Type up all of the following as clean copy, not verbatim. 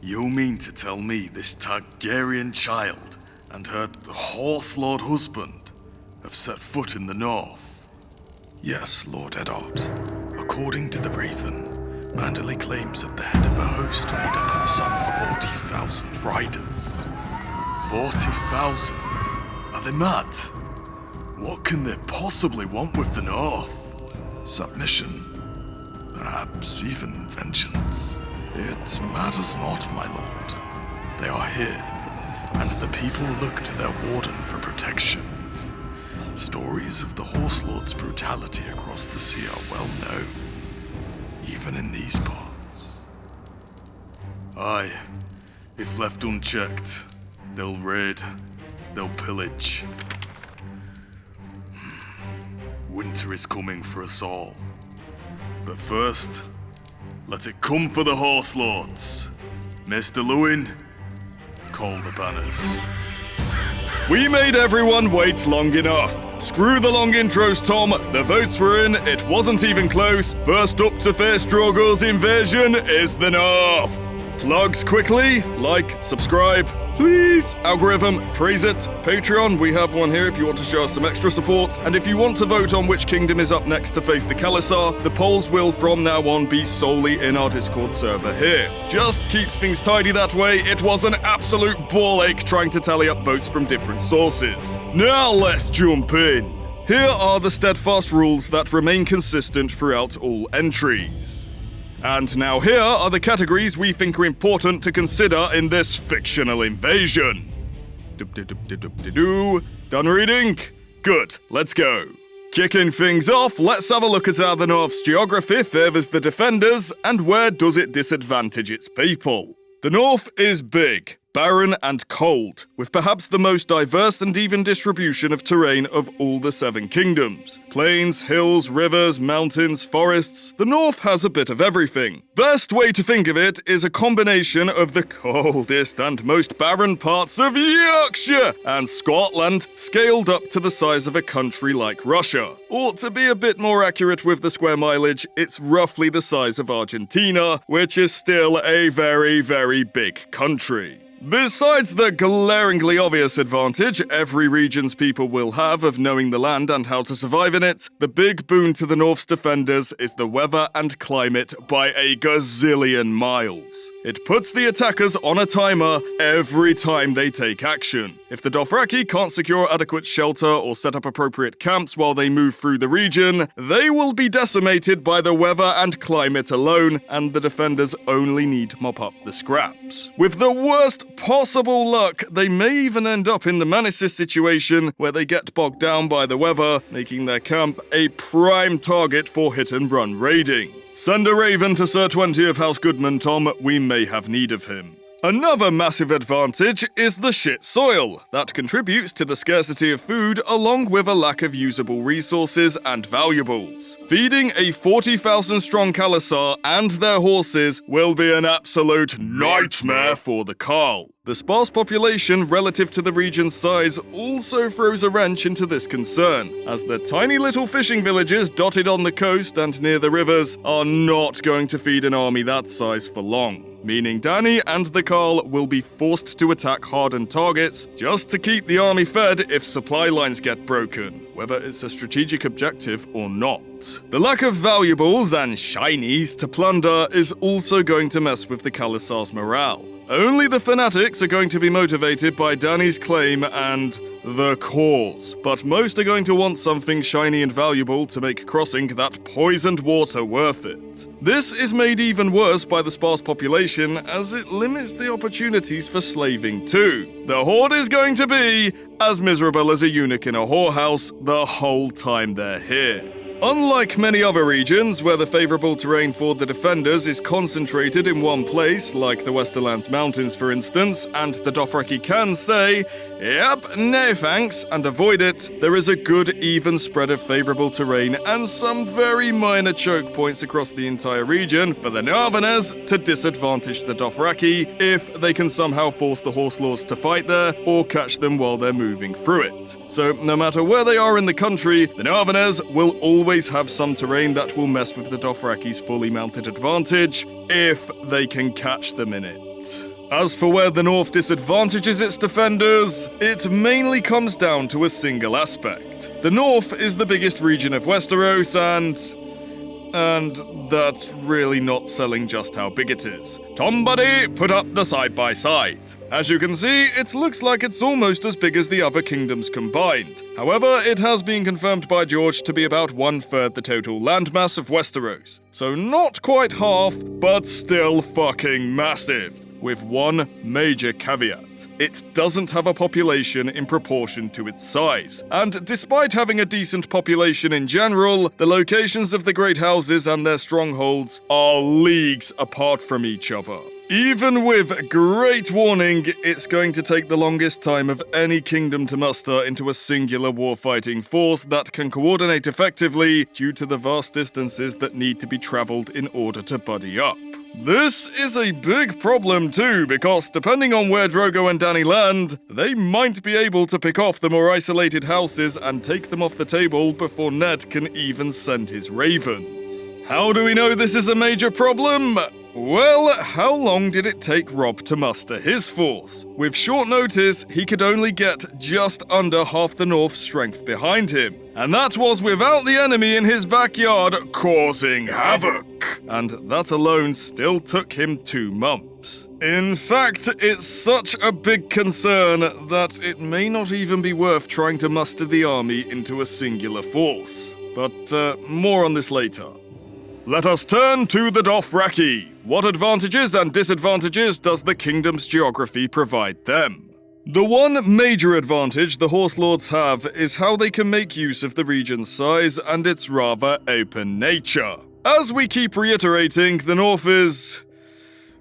You mean to tell me this Targaryen child and her horse lord husband have set foot in the north? Yes, Lord Eddard. According to the Raven, Manderley claims at the head of a host made up of some 40,000 riders. 40,000? Are they mad? What can they possibly want with the north? Submission. Perhaps even vengeance. It matters not, my lord. They are here, and the people look to their warden for protection. Stories of the Horse Lord's brutality across the sea are well known, even in these parts. Aye, if left unchecked, they'll raid, they'll pillage. Winter is coming for us all. But first, let it come for the Horse Lords. Mr. Lewin, call the banners. We made everyone wait long enough. Screw the long intros, Tom. The votes were in, it wasn't even close. First up to face Drogo's invasion is the North. Plugs quickly, like, subscribe, please. Algorithm, praise it. Patreon, we have one here if you want to show us some extra support. And if you want to vote on which kingdom is up next to face the Khalasar, the polls will from now on be solely in our Discord server here. Just keeps things tidy that way. It was an absolute ball ache trying to tally up votes from different sources. Now let's jump in. Here are the steadfast rules that remain consistent throughout all entries. And now here are the categories we think are important to consider in this fictional invasion. Done reading? Good, let's go. Kicking things off, let's have a look at how the North's geography favours the defenders and where does it disadvantage its people. The North is big, barren and cold, with perhaps the most diverse and even distribution of terrain of all the 7 kingdoms. Plains, hills, rivers, mountains, forests, the North has a bit of everything. Best way to think of it is a combination of the coldest and most barren parts of Yorkshire and Scotland scaled up to the size of a country like Russia. Or to be a bit more accurate with the square mileage, it's roughly the size of Argentina, which is still a very, very big country. Besides the glaringly obvious advantage every region's people will have of knowing the land and how to survive in it, the big boon to the North's defenders is the weather and climate by a gazillion miles. It puts the attackers on a timer every time they take action. If the Dothraki can't secure adequate shelter or set up appropriate camps while they move through the region, they will be decimated by the weather and climate alone, and the defenders only need to mop up the scraps. With the worst possible luck, they may even end up in the Manesis situation where they get bogged down by the weather, making their camp a prime target for hit-and-run raiding. Send a raven to Sir 20 of House Goodman, Tom, we may have need of him. Another massive advantage is the shit soil. That contributes to the scarcity of food along with a lack of usable resources and valuables. Feeding a 40,000 strong Khalasar and their horses will be an absolute nightmare for the Khal. The sparse population relative to the region's size also throws a wrench into this concern, as the tiny little fishing villages dotted on the coast and near the rivers are not going to feed an army that size for long. Meaning Dany and the Khal will be forced to attack hardened targets just to keep the army fed if supply lines get broken, whether it's a strategic objective or not. The lack of valuables and shinies to plunder is also going to mess with the Khalasar's morale. Only the fanatics are going to be motivated by Dany's claim and the cause, but most are going to want something shiny and valuable to make crossing that poisoned water worth it. This is made even worse by the sparse population as it limits the opportunities for slaving too. The horde is going to be as miserable as a eunuch in a whorehouse the whole time they're here. Unlike many other regions where the favourable terrain for the defenders is concentrated in one place, like the Westerlands Mountains for instance, and the Dothraki can say, yep, no thanks, and avoid it, there is a good even spread of favourable terrain and some very minor choke points across the entire region for the Northerners to disadvantage the Dothraki if they can somehow force the Horse Lords to fight there or catch them while they're moving through it. So no matter where they are in the country, the Northerners will always have some terrain that will mess with the Dothraki's fully mounted advantage if they can catch them in it. As for where the North disadvantages its defenders, it mainly comes down to a single aspect. The North is the biggest region of Westeros and that's really not selling just how big it is. Tom Buddy, put up the side-by-side. As you can see, it looks like it's almost as big as the other kingdoms combined. However, it has been confirmed by George to be about 1/3 the total landmass of Westeros. So not quite half, but still fucking massive. With one major caveat. It doesn't have a population in proportion to its size. And despite having a decent population in general, the locations of the great houses and their strongholds are leagues apart from each other. Even with great warning, it's going to take the longest time of any kingdom to muster into a singular warfighting force that can coordinate effectively due to the vast distances that need to be travelled in order to buddy up. This is a big problem too, because depending on where Drogo and Dany land, they might be able to pick off the more isolated houses and take them off the table before Ned can even send his ravens. How do we know this is a major problem? Well, how long did it take Robb to muster his force? With short notice, he could only get just under half the North's strength behind him. And that was without the enemy in his backyard causing havoc. And that alone still took him 2 months. In fact, it's such a big concern that it may not even be worth trying to muster the army into a singular force. But more on this later. Let us turn to the Dothraki. What advantages and disadvantages does the kingdom's geography provide them? The one major advantage the Horse Lords have is how they can make use of the region's size and its rather open nature. As we keep reiterating, the North is...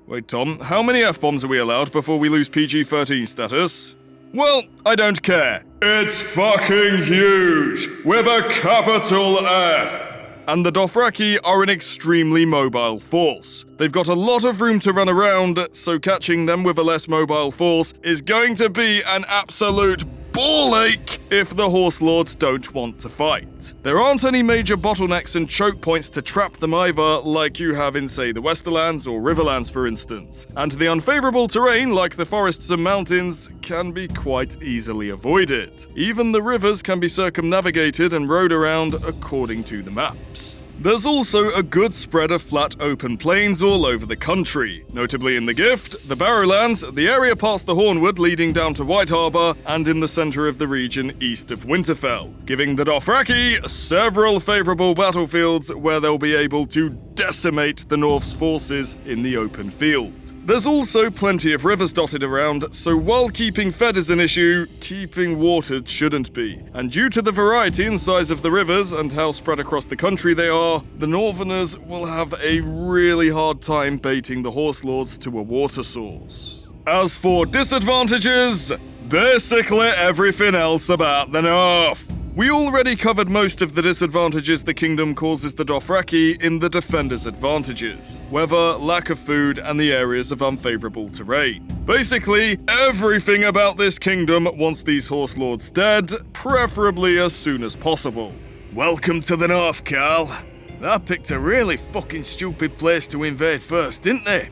Wait, Tom, how many F-bombs are we allowed before we lose PG-13 status? Well, I don't care. It's fucking huge, with a capital F. And the Dothraki are an extremely mobile force. They've got a lot of room to run around, so catching them with a less mobile force is going to be an absolute ball ache if the Horse Lords don't want to fight. There aren't any major bottlenecks and choke points to trap them either, like you have in, say, the Westerlands or Riverlands, for instance. And the unfavorable terrain, like the forests and mountains, can be quite easily avoided. Even the rivers can be circumnavigated and rowed around according to the maps. There's also a good spread of flat open plains all over the country, notably in the Gift, the Barrowlands, the area past the Hornwood leading down to White Harbour, and in the centre of the region east of Winterfell, giving the Dothraki several favourable battlefields where they'll be able to decimate the North's forces in the open field. There's also plenty of rivers dotted around, so while keeping fed is an issue, keeping watered shouldn't be. And due to the variety and size of the rivers and how spread across the country they are, the Northerners will have a really hard time baiting the Horse Lords to a water source. As for disadvantages, basically everything else about the North. We already covered most of the disadvantages the kingdom causes the Dothraki in the defenders' advantages. Weather, lack of food, and the areas of unfavourable terrain. Basically, everything about this kingdom wants these Horse Lords dead, preferably as soon as possible. Welcome to the North, Khal. They picked a really fucking stupid place to invade first, didn't they?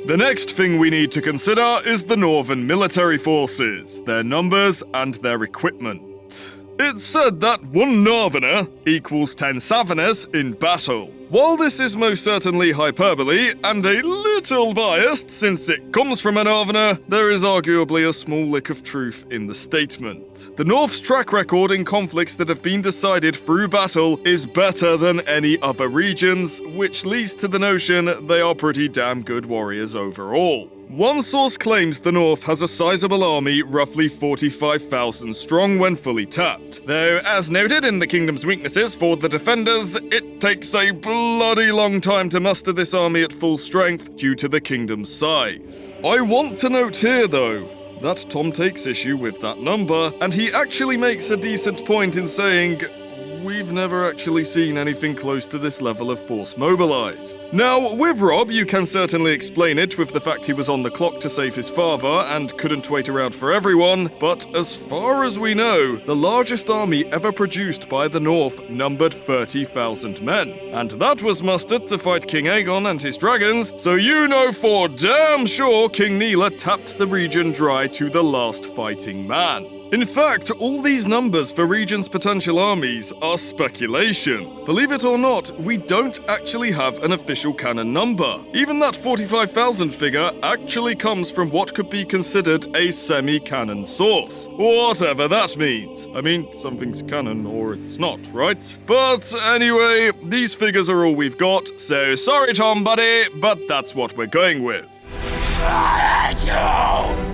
The next thing we need to consider is the Northern military forces, their numbers and their equipment. It's said that 1 Northerner equals 10 Southerners in battle. While this is most certainly hyperbole, and a little biased since it comes from a Northerner, there is arguably a small lick of truth in the statement. The North's track record in conflicts that have been decided through battle is better than any other regions, which leads to the notion they are pretty damn good warriors overall. One source claims the North has a sizable army, roughly 45,000 strong when fully tapped. Though, as noted in the kingdom's weaknesses for the defenders, it takes a bloody long time to muster this army at full strength due to the kingdom's size. I want to note here, though, that Tom takes issue with that number, and he actually makes a decent point in saying, we've never actually seen anything close to this level of force mobilized. Now, with Rob, you can certainly explain it with the fact he was on the clock to save his father and couldn't wait around for everyone, but as far as we know, the largest army ever produced by the North numbered 30,000 men, and that was mustered to fight King Aegon and his dragons, so you know for damn sure King Neela tapped the region dry to the last fighting man. In fact, all these numbers for region's potential armies are speculation. Believe it or not, we don't actually have an official canon number. Even that 45,000 figure actually comes from what could be considered a semi-canon source. Whatever that means. I mean, something's canon or it's not, right? But anyway, these figures are all we've got, so sorry Tom buddy, but that's what we're going with.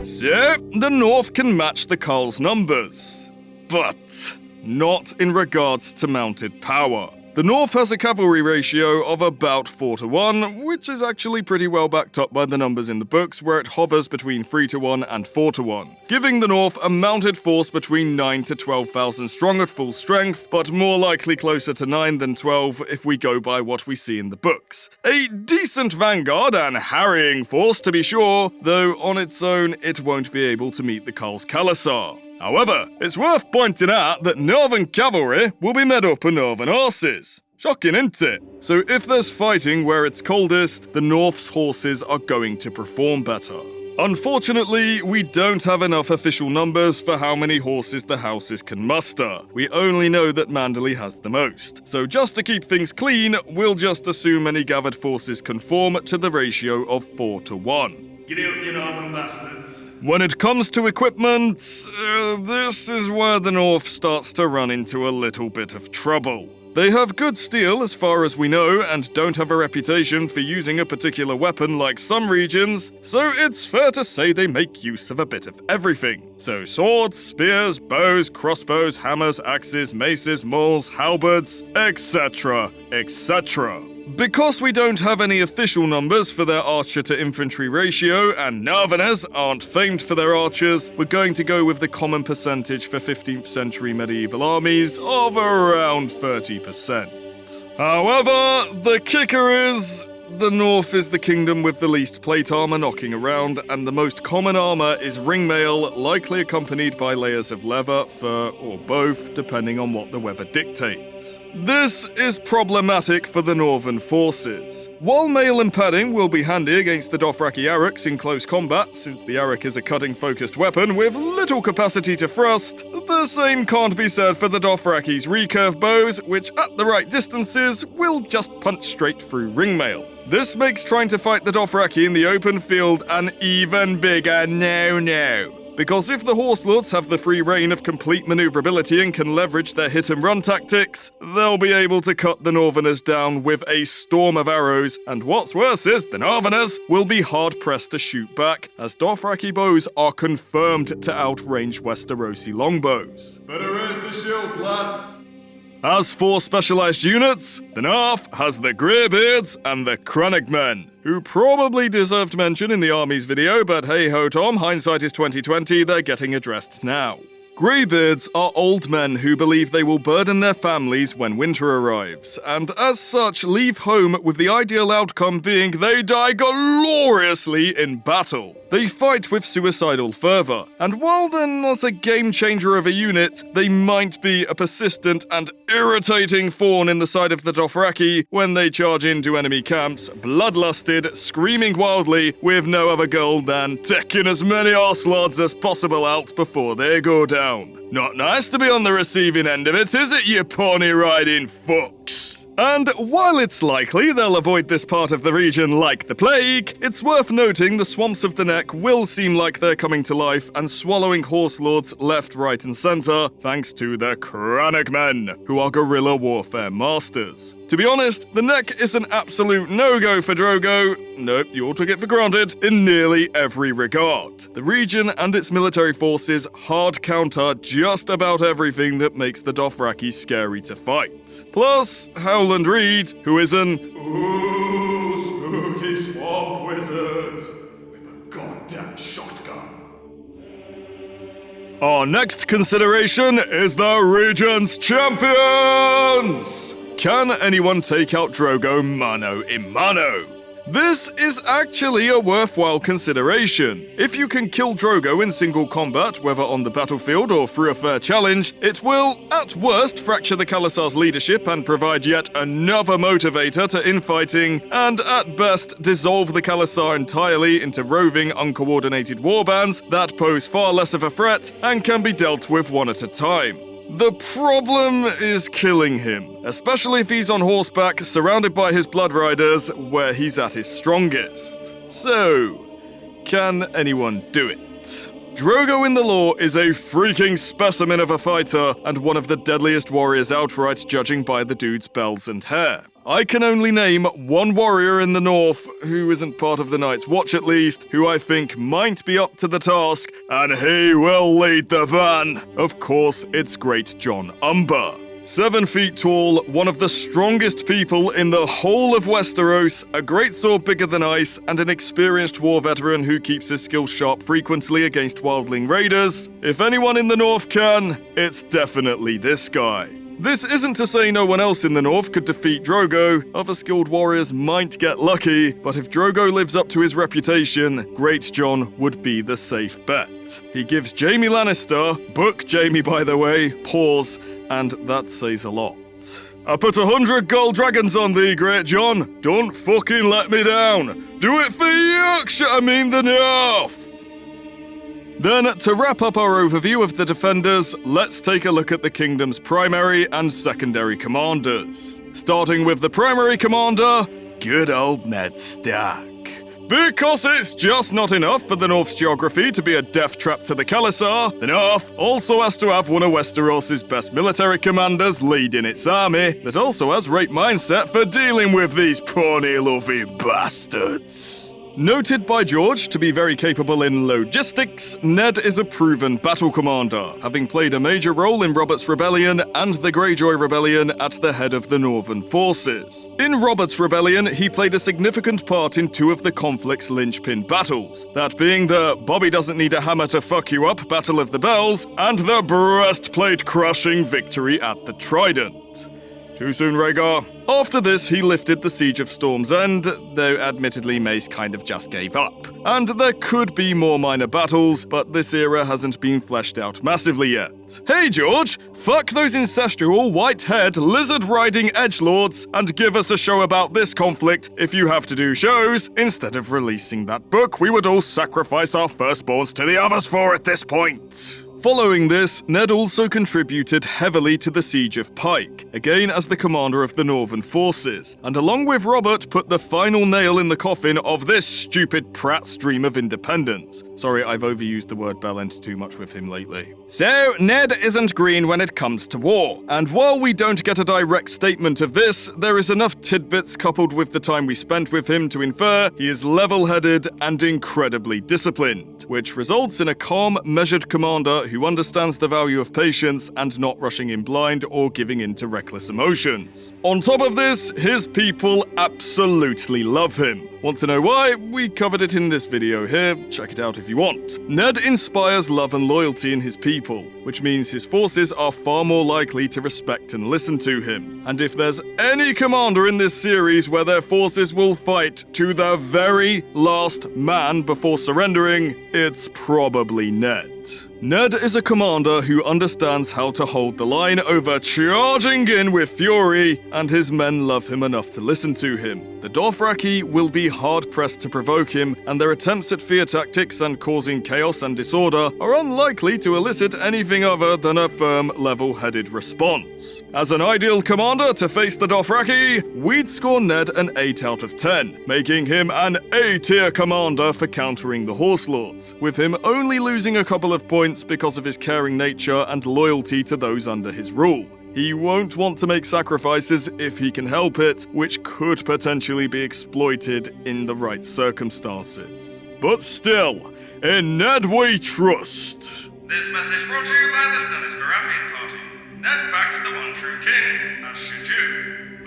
So, the North can match the Khal's numbers, but not in regards to mounted power. The North has a cavalry ratio of about 4-1, which is actually pretty well backed up by the numbers in the books, where it hovers between 3-1 and 4-1, giving the North a mounted force between 9 to 12,000 strong at full strength, but more likely closer to 9 than 12 if we go by what we see in the books. A decent vanguard and harrying force to be sure, though on its own it won't be able to meet the Khal's Khalasar. However, it's worth pointing out that Northern cavalry will be made up of Northern horses. Shocking, isn't it? So if there's fighting where it's coldest, the North's horses are going to perform better. Unfortunately, we don't have enough official numbers for how many horses the houses can muster. We only know that Manderley has the most. So just to keep things clean, we'll just assume any gathered forces conform to the ratio of 4-1. Get out, you northern bastards. When it comes to equipment, this is where the North starts to run into a little bit of trouble. They have good steel as far as we know and don't have a reputation for using a particular weapon like some regions, so it's fair to say they make use of a bit of everything. So swords, spears, bows, crossbows, hammers, axes, maces, mauls, halberds, etc., etc. Because we don't have any official numbers for their archer to infantry ratio, and Northerners aren't famed for their archers, we're going to go with the common percentage for 15th century medieval armies of around 30%. However, the kicker is, the North is the kingdom with the least plate armor knocking around, and the most common armor is ringmail, likely accompanied by layers of leather, fur, or both, depending on what the weather dictates. This is problematic for the Northern forces. While mail and padding will be handy against the Dothraki Araks in close combat, since the Arak is a cutting-focused weapon with little capacity to thrust, the same can't be said for the Dothraki's recurve bows, which at the right distances will just punch straight through ringmail. This makes trying to fight the Dothraki in the open field an even bigger no-no. Because if the Horse Lords have the free reign of complete maneuverability and can leverage their hit-and-run tactics, they'll be able to cut the Northerners down with a storm of arrows, and what's worse is the Northerners will be hard-pressed to shoot back, as Dothraki bows are confirmed to outrange Westerosi longbows. Better raise the shields, lads. As for specialized units, the North has the Greybeards and the Crannogmen, who probably deserved mention in the army's video, but hey ho Tom, hindsight is 2020, they're getting addressed now. Greybeards are old men who believe they will burden their families when winter arrives, and as such leave home with the ideal outcome being they die gloriously in battle. They fight with suicidal fervor, and while they're not a game changer of a unit, they might be a persistent and irritating thorn in the side of the Dothraki when they charge into enemy camps, bloodlusted, screaming wildly, with no other goal than taking as many arselods as possible out before they go down. Not nice to be on the receiving end of it, is it, you pony-riding fucks? And while it's likely they'll avoid this part of the region like the plague, it's worth noting the swamps of the Neck will seem like they're coming to life and swallowing horse lords left, right and centre, thanks to the Crannogmen, who are guerrilla warfare masters. To be honest, the Neck is an absolute no-go for Drogo, nope, you all took it for granted, in nearly every regard. The region and its military forces hard counter just about everything that makes the Dothraki scary to fight. Plus, Howland Reed, who is an spooky swamp wizard with a goddamn shotgun. Our next consideration is the Regent's Champions! Can anyone take out Drogo mano a mano? This is actually a worthwhile consideration. If you can kill Drogo in single combat, whether on the battlefield or through a fair challenge, it will, at worst, fracture the Khalasar's leadership and provide yet another motivator to infighting, and at best, dissolve the Khalasar entirely into roving, uncoordinated warbands that pose far less of a threat and can be dealt with one at a time. The problem is killing him, especially if he's on horseback, surrounded by his blood riders, where he's at his strongest. So, can anyone do it? Drogo in the lore is a freaking specimen of a fighter, and one of the deadliest warriors outright, judging by the dude's bells and hair. I can only name one warrior in the north, who isn't part of the Night's Watch at least, who I think might be up to the task, and he will lead the van. Of course, it's Great Jon Umber. 7 feet tall, one of the strongest people in the whole of Westeros, a great sword bigger than ice, and an experienced war veteran who keeps his skills sharp frequently against wildling raiders. If anyone in the north can, it's definitely this guy. This isn't to say no one else in the north could defeat Drogo. Other skilled warriors might get lucky, but if Drogo lives up to his reputation, Great Jon would be the safe bet. He gives Jaime Lannister, book Jaime by the way, pause, and that says a lot. I put 100 gold dragons on thee, Great Jon. Don't fucking let me down. Do it for Yorkshire, the north. Then, to wrap up our overview of the defenders, let's take a look at the kingdom's primary and secondary commanders. Starting with the primary commander, good old Ned Stark. Because it's just not enough for the North's geography to be a death trap to the Khalasar, the North also has to have one of Westeros' best military commanders leading its army, that also has right mindset for dealing with these pony-loving bastards. Noted by George to be very capable in logistics, Ned is a proven battle commander, having played a major role in Robert's Rebellion and the Greyjoy Rebellion at the head of the Northern forces. In Robert's Rebellion, he played a significant part in 2 of the conflict's linchpin battles, that being the Bobby doesn't need a hammer to fuck you up Battle of the Bells, and the breastplate-crushing victory at the Trident. Too soon, Rhaegar. After this, he lifted the Siege of Storm's End, though admittedly Mace kind of just gave up. And there could be more minor battles, but this era hasn't been fleshed out massively yet. Hey George, fuck those ancestral, white-haired, lizard-riding edgelords, and give us a show about this conflict if you have to do shows. Instead of releasing that book, we would all sacrifice our firstborns to the others for at this point. Following this, Ned also contributed heavily to the Siege of Pike, again as the commander of the Northern forces, and along with Robert put the final nail in the coffin of this stupid prat's dream of independence. Sorry, I've overused the word bellend too much with him lately. So, Ned isn't green when it comes to war, and while we don't get a direct statement of this, there is enough tidbits coupled with the time we spent with him to infer he is level-headed and incredibly disciplined, which results in a calm, measured commander who understands the value of patience and not rushing in blind or giving in to reckless emotions. On top of this, his people absolutely love him. Want to know why? We covered it in this video here, check it out if you want. Ned inspires love and loyalty in his people, which means his forces are far more likely to respect and listen to him. And if there's any commander in this series where their forces will fight to the very last man before surrendering, it's probably Ned. Ned is a commander who understands how to hold the line over charging in with fury, and his men love him enough to listen to him. The Dothraki will be hard-pressed to provoke him, and their attempts at fear tactics and causing chaos and disorder are unlikely to elicit anything other than a firm, level-headed response. As an ideal commander to face the Dothraki, we'd score Ned an 8 out of 10, making him an A-tier commander for countering the Horse Lords, with him only losing a couple of points because of his caring nature and loyalty to those under his rule. He won't want to make sacrifices if he can help it, which could potentially be exploited in the right circumstances. But still, in Ned we trust. This message brought to you by the Stannis Baratheon Party. Ned backed the one true king, as should you.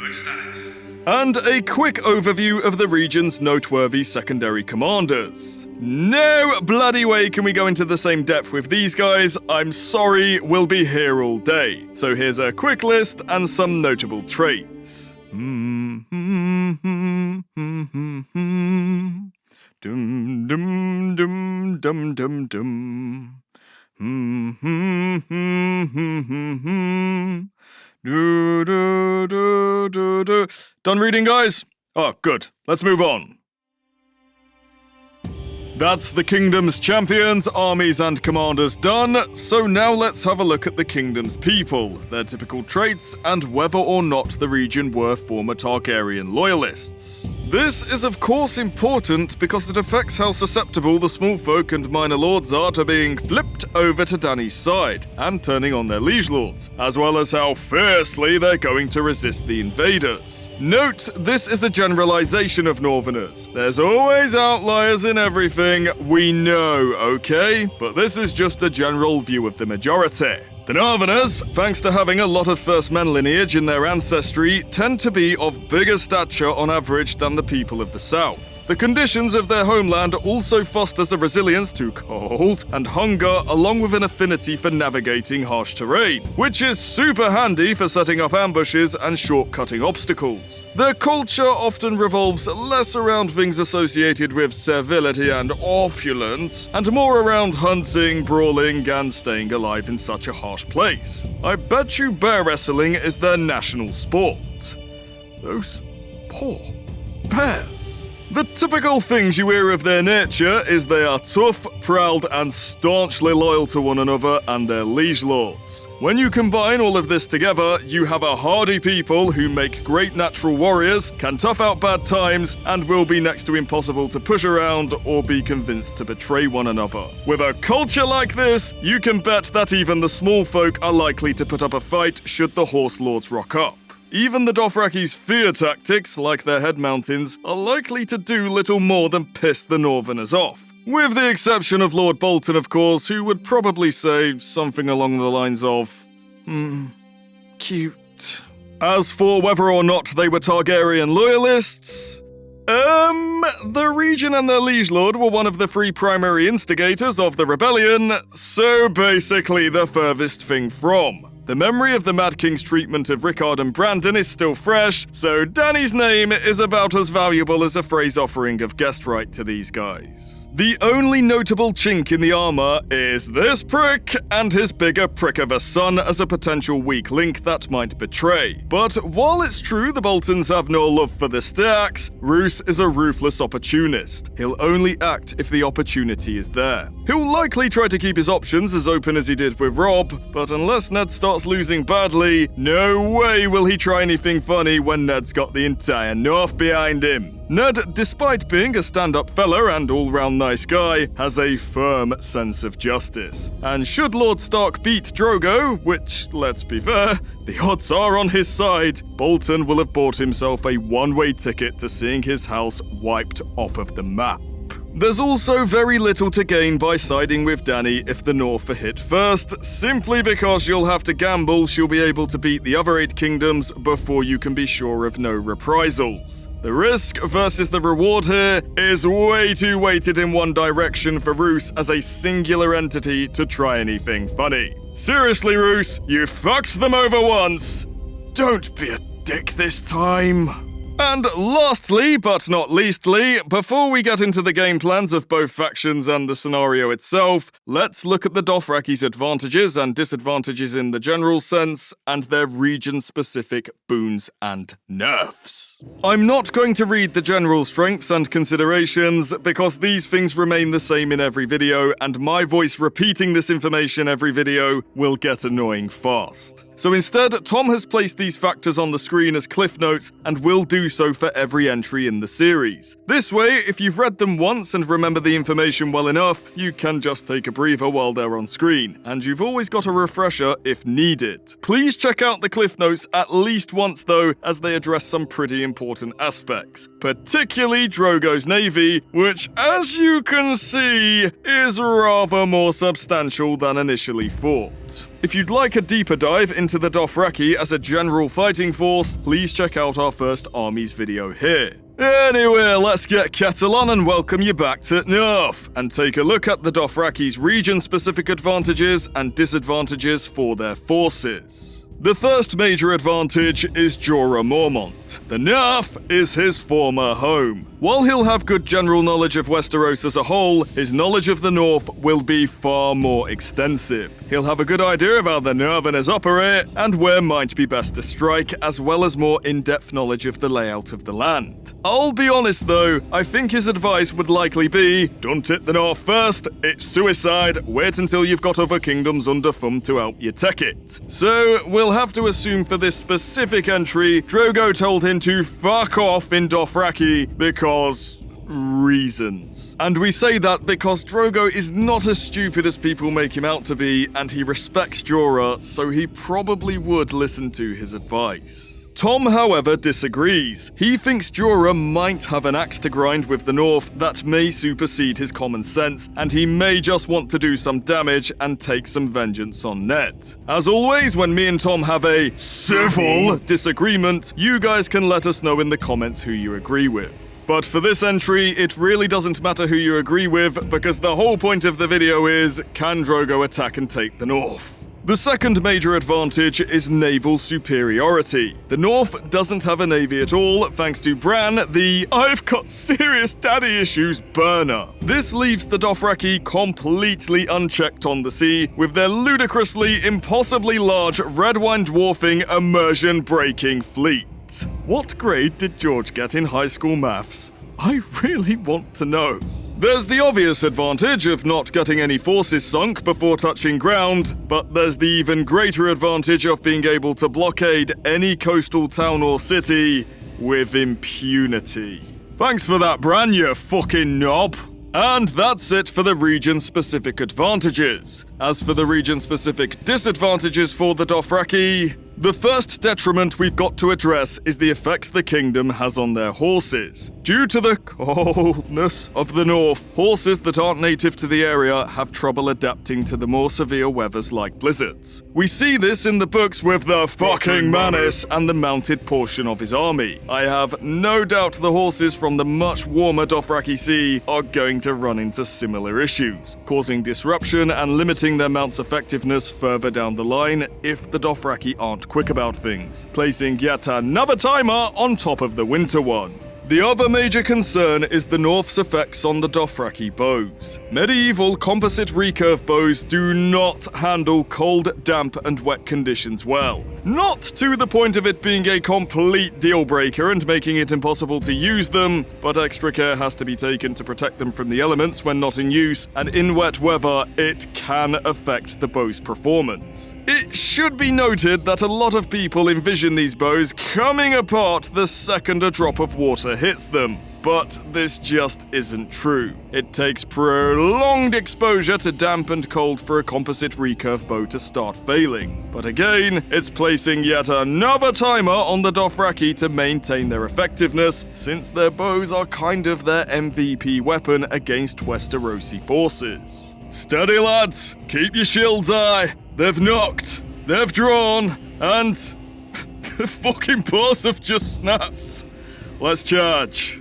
And a quick overview of the region's noteworthy secondary commanders. No bloody way can we go into the same depth with these guys. I'm sorry, we'll be here all day. So here's a quick list and some notable traits. Dum dum dum dum dum dum. Done reading, guys? Oh, good. Let's move on. That's the kingdom's champions, armies, and commanders done, so now let's have a look at the kingdom's people, their typical traits, and whether or not the region were former Targaryen loyalists. This is of course important because it affects how susceptible the small folk and minor lords are to being flipped over to Dany's side and turning on their liege lords, as well as how fiercely they're going to resist the invaders. Note, this is a generalization of Northerners. There's always outliers in everything, we know, okay? But this is just a general view of the majority. The Northerners, thanks to having a lot of First Men lineage in their ancestry, tend to be of bigger stature on average than the people of the South. The conditions of their homeland also fosters a resilience to cold and hunger, along with an affinity for navigating harsh terrain, which is super handy for setting up ambushes and shortcutting obstacles. Their culture often revolves less around things associated with servility and opulence, and more around hunting, brawling, and staying alive in such a harsh place. I bet you bear wrestling is their national sport. Those poor bears. The typical things you hear of their nature is they are tough, proud, and staunchly loyal to one another and their liege lords. When you combine all of this together, you have a hardy people who make great natural warriors, can tough out bad times, and will be next to impossible to push around or be convinced to betray one another. With a culture like this, you can bet that even the small folk are likely to put up a fight should the horse lords rock up. Even the Dothraki's fear tactics, like their head mountains, are likely to do little more than piss the Northerners off. With the exception of Lord Bolton, of course, who would probably say something along the lines of, cute. As for whether or not they were Targaryen loyalists, the region and their liege lord were one of the three primary instigators of the rebellion, so basically the furthest thing from. The memory of the Mad King's treatment of Rickard and Brandon is still fresh, so Dany's name is about as valuable as a phrase offering of guest right to these guys. The only notable chink in the armor is this prick and his bigger prick of a son as a potential weak link that might betray. But while it's true the Boltons have no love for the Starks, Roose is a ruthless opportunist. He'll only act if the opportunity is there. He'll likely try to keep his options as open as he did with Robb, but unless Ned starts losing badly, no way will he try anything funny when Ned's got the entire North behind him. Ned, despite being a stand-up fella and all-round nice guy, has a firm sense of justice. And should Lord Stark beat Drogo, which, let's be fair, the odds are on his side, Bolton will have bought himself a one-way ticket to seeing his house wiped off of the map. There's also very little to gain by siding with Dany if the North are hit first, simply because you'll have to gamble she'll be able to beat the other 8 kingdoms before you can be sure of no reprisals. The risk versus the reward here is way too weighted in one direction for Roose as a singular entity to try anything funny. Seriously, Roose, you fucked them over once. Don't be a dick this time. And lastly, but not leastly, before we get into the game plans of both factions and the scenario itself, let's look at the Dothraki's advantages and disadvantages in the general sense, and their region-specific boons and nerfs. I'm not going to read the general strengths and considerations, because these things remain the same in every video, and my voice repeating this information every video will get annoying fast. So instead, Tom has placed these factors on the screen as cliff notes and will do so for every entry in the series. This way, if you've read them once and remember the information well enough, you can just take a breather while they're on screen, and you've always got a refresher if needed. Please check out the cliff notes at least once though, as they address some pretty important aspects, particularly Drogo's navy, which, as you can see, is rather more substantial than initially thought. If you'd like a deeper dive into the Dothraki as a general fighting force, please check out our first armies video here. Anyway, let's get kettle on and welcome you back to North, and take a look at the Dothraki's region-specific advantages and disadvantages for their forces. The first major advantage is Jorah Mormont. The North is his former home. While he'll have good general knowledge of Westeros as a whole, his knowledge of the North will be far more extensive. He'll have a good idea of how the Northerners operate and where might be best to strike, as well as more in-depth knowledge of the layout of the land. I'll be honest though, I think his advice would likely be, don't hit the North first, it's suicide, wait until you've got other kingdoms under thumb to help you take it. So, we'll have to assume for this specific entry, Drogo told him to fuck off in Dothraki because reasons. And we say that because Drogo is not as stupid as people make him out to be, and he respects Jorah, so he probably would listen to his advice. Tom, however, disagrees. He thinks Jorah might have an axe to grind with the North that may supersede his common sense, and he may just want to do some damage and take some vengeance on Ned. As always, when me and Tom have a civil disagreement, you guys can let us know in the comments who you agree with. But for this entry, it really doesn't matter who you agree with, because the whole point of the video is, can Drogo attack and take the North? The second major advantage is naval superiority. The North doesn't have a navy at all, thanks to Bran, the I've got serious daddy issues burner. This leaves the Dothraki completely unchecked on the sea, with their ludicrously, impossibly large, red wine dwarfing, immersion-breaking fleet. What grade did George get in high school maths? I really want to know. There's the obvious advantage of not getting any forces sunk before touching ground, but there's the even greater advantage of being able to blockade any coastal town or city with impunity. Thanks for that, Bran, you fucking knob. And that's it for the region-specific advantages. As for the region-specific disadvantages for the Dothraki, the first detriment we've got to address is the effects the kingdom has on their horses. Due to the coldness of the North, horses that aren't native to the area have trouble adapting to the more severe weathers like blizzards. We see this in the books with the fucking Manus and the mounted portion of his army. I have no doubt the horses from the much warmer Dothraki Sea are going to run into similar issues, causing disruption and limiting their mount's effectiveness further down the line if the Dothraki aren't quick about things, placing yet another timer on top of the winter one. The other major concern is the North's effects on the Dothraki bows. Medieval composite recurve bows do not handle cold, damp, and wet conditions well. Not to the point of it being a complete deal breaker and making it impossible to use them, but extra care has to be taken to protect them from the elements when not in use, and in wet weather, it can affect the bow's performance. It should be noted that a lot of people envision these bows coming apart the second a drop of water hits them, but this just isn't true. It takes prolonged exposure to damp and cold for a composite recurve bow to start failing. But again, it's placing yet another timer on the Dothraki to maintain their effectiveness, since their bows are kind of their MVP weapon against Westerosi forces. Steady lads, keep your shields high. They've knocked, they've drawn, and the fucking bows have just snapped. Let's charge.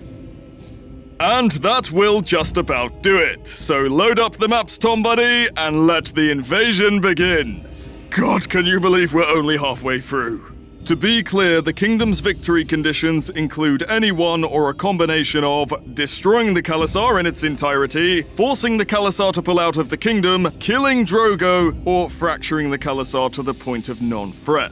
And that will just about do it. So load up the maps, Tom Buddy, and let the invasion begin. God, can you believe we're only halfway through? To be clear, the kingdom's victory conditions include any one or a combination of destroying the Khalasar in its entirety, forcing the Khalasar to pull out of the kingdom, killing Drogo, or fracturing the Khalasar to the point of non-threat.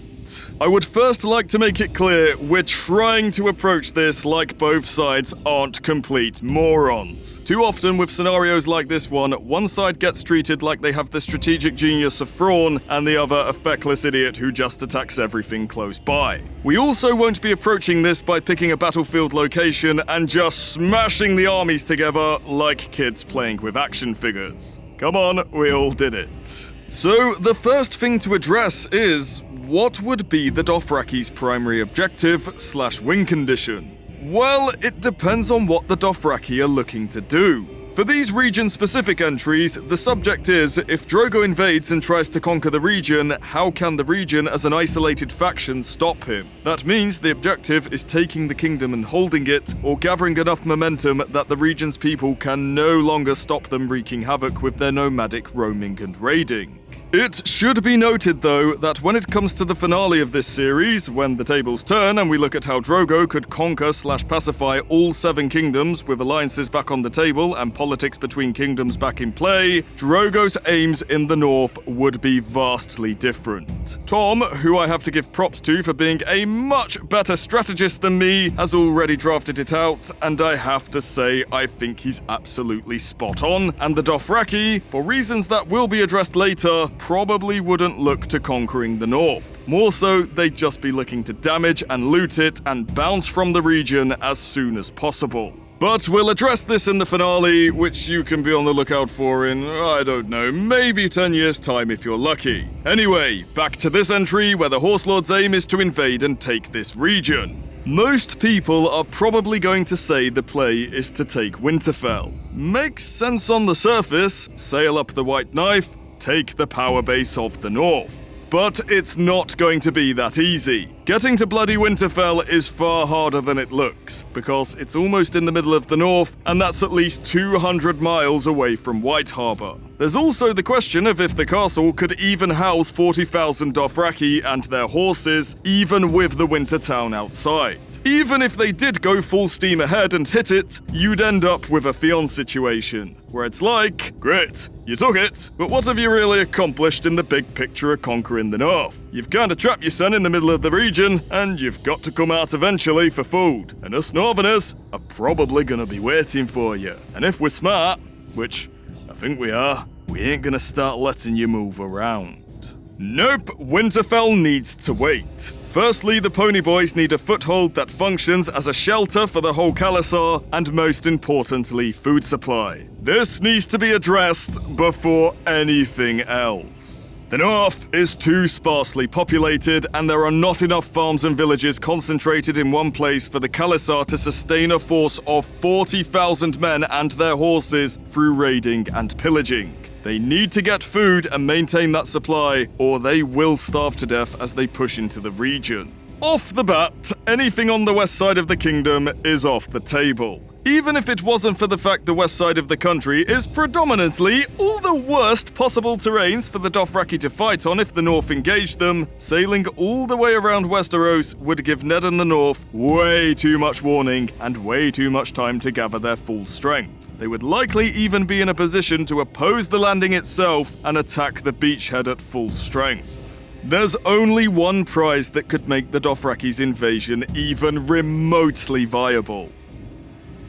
I would first like to make it clear we're trying to approach this like both sides aren't complete morons. Too often with scenarios like this one side gets treated like they have the strategic genius of Thrawn and the other a feckless idiot who just attacks everything close by. We also won't be approaching this by picking a battlefield location and just smashing the armies together like kids playing with action figures. Come on, we all did it. So the first thing to address is, what would be the Dothraki's primary objective/win condition? Well, it depends on what the Dothraki are looking to do. For these region-specific entries, the subject is, if Drogo invades and tries to conquer the region, how can the region as an isolated faction stop him? That means the objective is taking the kingdom and holding it, or gathering enough momentum that the region's people can no longer stop them wreaking havoc with their nomadic roaming and raiding. It should be noted, though, that when it comes to the finale of this series, when the tables turn and we look at how Drogo could conquer/pacify all 7 kingdoms with alliances back on the table and politics between kingdoms back in play, Drogo's aims in the north would be vastly different. Tom, who I have to give props to for being a much better strategist than me, has already drafted it out, and I have to say I think he's absolutely spot on, and the Dothraki, for reasons that will be addressed later, probably wouldn't look to conquering the north. More so, they'd just be looking to damage and loot it and bounce from the region as soon as possible. But we'll address this in the finale, which you can be on the lookout for in, I don't know, maybe 10 years' time if you're lucky. Anyway, back to this entry where the Horse Lord's aim is to invade and take this region. Most people are probably going to say the play is to take Winterfell. Makes sense on the surface, sail up the White Knife, take the power base of the north. But it's not going to be that easy. Getting to bloody Winterfell is far harder than it looks, because it's almost in the middle of the north, and that's at least 200 miles away from White Harbor. There's also the question of if the castle could even house 40,000 Dothraki and their horses, even with the winter town outside. Even if they did go full steam ahead and hit it, you'd end up with a Theon situation, where it's like, great, you took it, but what have you really accomplished in the big picture of conquering the north? You've kinda trapped your son in the middle of the region, and you've got to come out eventually for food, and us northerners are probably gonna be waiting for you. And if we're smart, which I think we are, we ain't gonna start letting you move around. Nope, Winterfell needs to wait. Firstly, the Pony Boys need a foothold that functions as a shelter for the whole Khalasar, and most importantly, food supply. This needs to be addressed before anything else. The north is too sparsely populated, and there are not enough farms and villages concentrated in one place for the Khalasar to sustain a force of 40,000 men and their horses through raiding and pillaging. They need to get food and maintain that supply, or they will starve to death as they push into the region. Off the bat, anything on the west side of the kingdom is off the table. Even if it wasn't for the fact the west side of the country is predominantly all the worst possible terrains for the Dothraki to fight on if the north engaged them, sailing all the way around Westeros would give Ned and the north way too much warning and way too much time to gather their full strength. They would likely even be in a position to oppose the landing itself and attack the beachhead at full strength. There's only one prize that could make the Dothraki's invasion even remotely viable: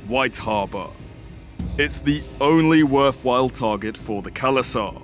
White Harbor. It's the only worthwhile target for the Khalasar.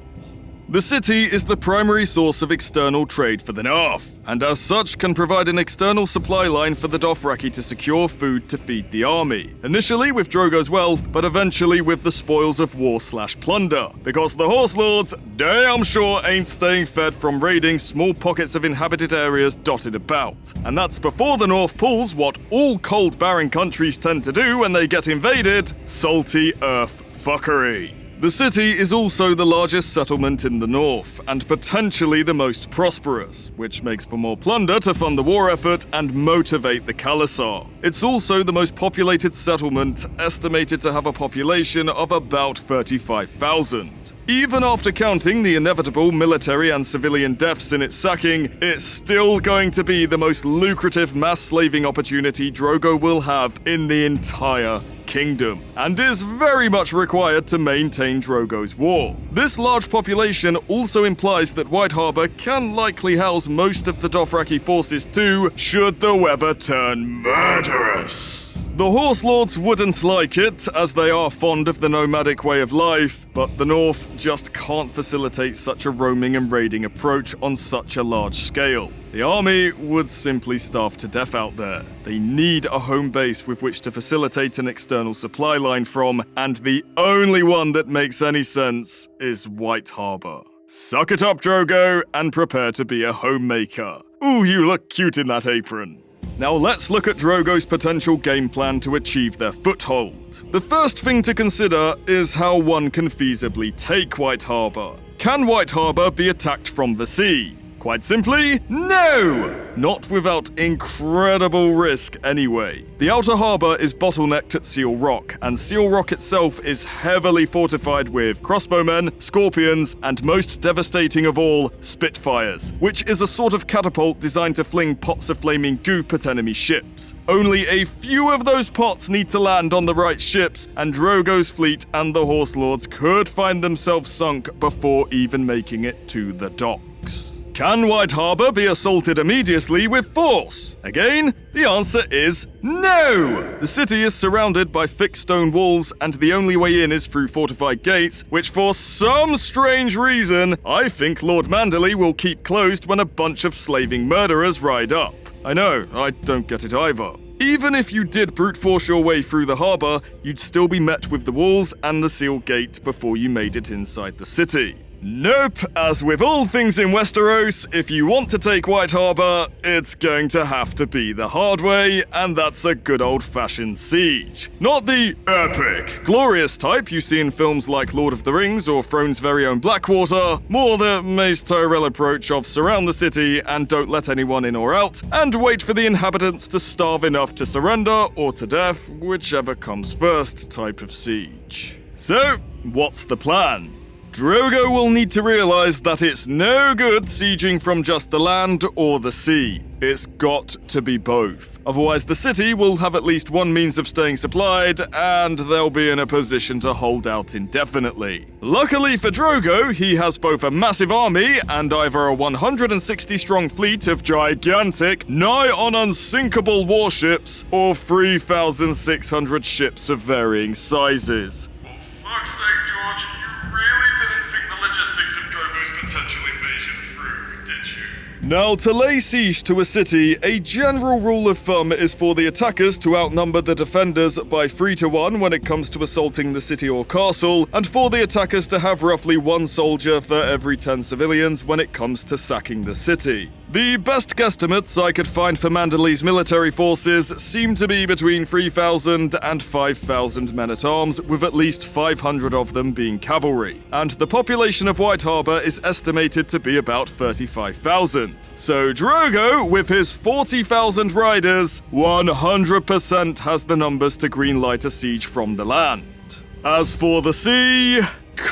The city is the primary source of external trade for the north, and as such can provide an external supply line for the Dothraki to secure food to feed the army. Initially with Drogo's wealth, but eventually with the spoils of war/plunder, because the Horse Lords damn sure ain't staying fed from raiding small pockets of inhabited areas dotted about. And that's before the north pulls what all cold barren countries tend to do when they get invaded: salty earth fuckery. The city is also the largest settlement in the north, and potentially the most prosperous, which makes for more plunder to fund the war effort and motivate the Khalasar. It's also the most populated settlement, estimated to have a population of about 35,000. Even after counting the inevitable military and civilian deaths in its sacking, it's still going to be the most lucrative mass slaving opportunity Drogo will have in the entire kingdom, and is very much required to maintain Drogo's war. This large population also implies that White Harbor can likely house most of the Dothraki forces too, should the weather turn murderous. The Horse Lords wouldn't like it, as they are fond of the nomadic way of life, but the North just can't facilitate such a roaming and raiding approach on such a large scale. The army would simply starve to death out there. They need a home base with which to facilitate an external supply line from, and the only one that makes any sense is White Harbor. Suck it up, Drogo, and prepare to be a homemaker. Ooh, you look cute in that apron. Now let's look at Drogo's potential game plan to achieve their foothold. The first thing to consider is how one can feasibly take White Harbor. Can White Harbor be attacked from the sea? Quite simply, no! Not without incredible risk anyway. The outer harbour is bottlenecked at Seal Rock, and Seal Rock itself is heavily fortified with crossbowmen, scorpions, and most devastating of all, Spitfires, which is a sort of catapult designed to fling pots of flaming goop at enemy ships. Only a few of those pots need to land on the right ships, and Drogo's fleet and the Horse Lords could find themselves sunk before even making it to the docks. Can White Harbor be assaulted immediately with force? Again, the answer is no! The city is surrounded by thick stone walls, and the only way in is through fortified gates, which for some strange reason, I think Lord Manderley will keep closed when a bunch of slaving murderers ride up. I know, I don't get it either. Even if you did brute force your way through the harbour, you'd still be met with the walls and the seal gate before you made it inside the city. Nope, as with all things in Westeros, if you want to take White Harbor, it's going to have to be the hard way, and that's a good old-fashioned siege. Not the epic, glorious type you see in films like Lord of the Rings or Throne's very own Blackwater, more the Mace Tyrell approach of surround the city and don't let anyone in or out, and wait for the inhabitants to starve enough to surrender or to death, whichever comes first type of siege. So, what's the plan? Drogo will need to realize that it's no good sieging from just the land or the sea. It's got to be both. Otherwise, the city will have at least one means of staying supplied, and they'll be in a position to hold out indefinitely. Luckily for Drogo, he has both a massive army and either a 160-strong fleet of gigantic, nigh on unsinkable warships, or 3,600 ships of varying sizes. For fuck's sake, George, you really didn't think the logistics of Drogo's potential invasion through, did you? Now, to lay siege to a city, a general rule of thumb is for the attackers to outnumber the defenders by 3 to 1 when it comes to assaulting the city or castle, and for the attackers to have roughly 1 soldier for every 10 civilians when it comes to sacking the city. The best guesstimates I could find for Manderley's military forces seem to be between 3,000 and 5,000 men-at-arms, with at least 500 of them being cavalry. And the population of White Harbor is estimated to be about 35,000. So Drogo, with his 40,000 riders, 100% has the numbers to greenlight a siege from the land. As for the sea...